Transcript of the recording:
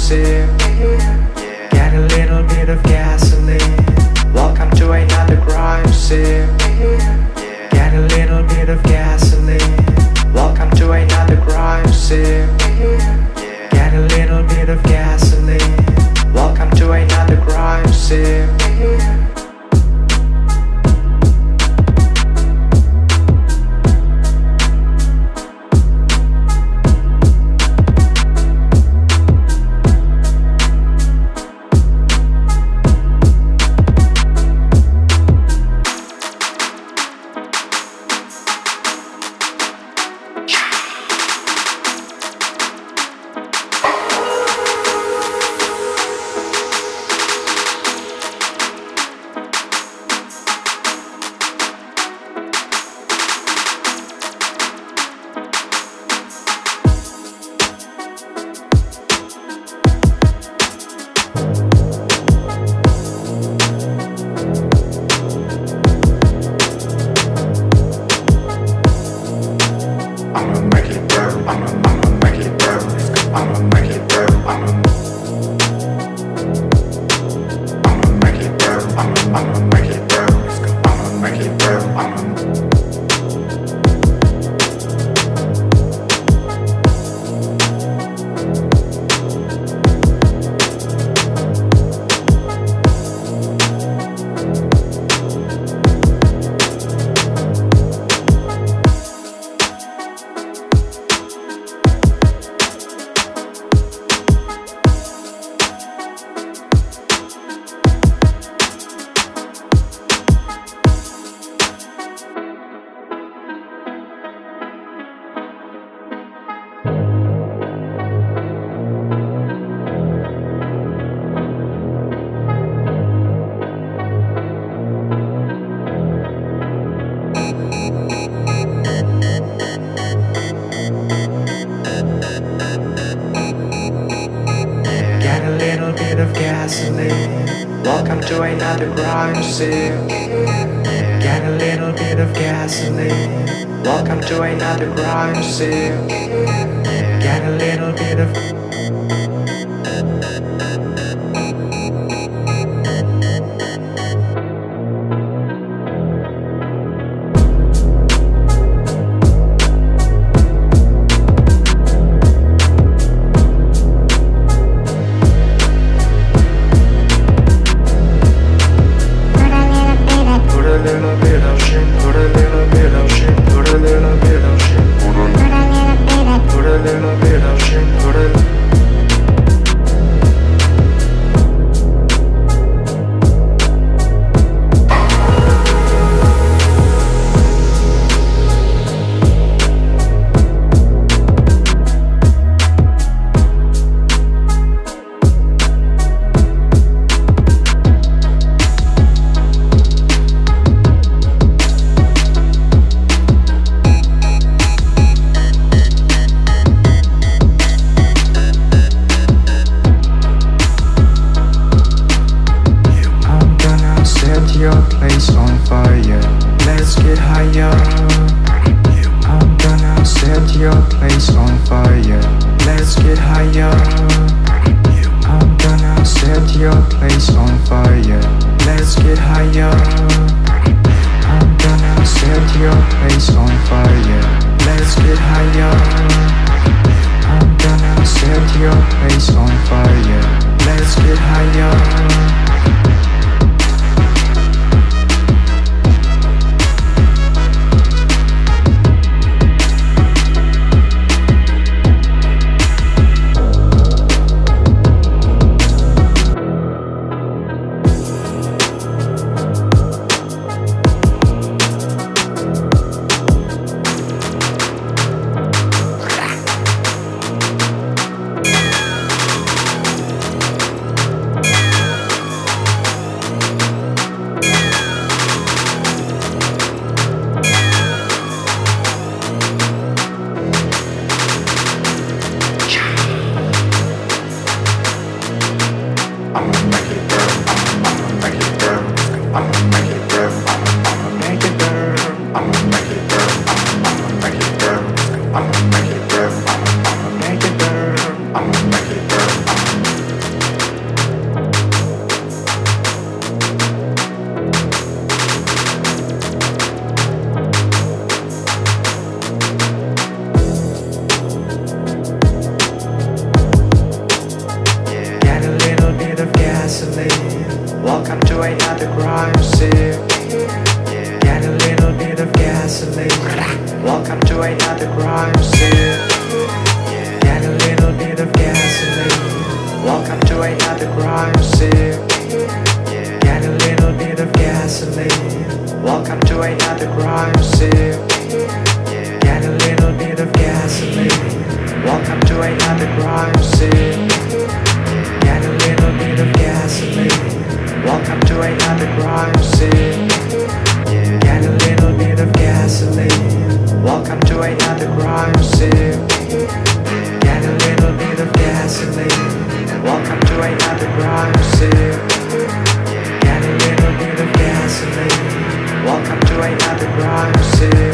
sip. Get a little bit of gasoline. Welcome to another crime sip. Get a little bit of gasoline. Welcome to another crime sip. Get a little bit of gasoline. Welcome to another crime sip. Welcome to another crime sip. Get a little bit of gasoline. Welcome to another crime sip. Get a little bit of your place on fire. Let's get higher. I'm gonna set your place on fire. Let's get higher. I'm gonna set your place on fire. Let's get higher. I'm gonna set your place on fire. Let's get higher. I'm gonna set your place on fire. Let's get higher. to another grind sip. Get a little bit of gasoline. Welcome to another grind sip. Get a little bit of gasoline. Welcome to another grind sip. Get a little bit of gasoline. Welcome to another grind sip. Get a little bit of gasoline. Welcome to another grind sip. Get a little bit of gasoline. Welcome to another grind sip. Get a little bit of gasoline. Welcome to another grind sip. Get a little bit of gasoline. Welcome to another grind sip.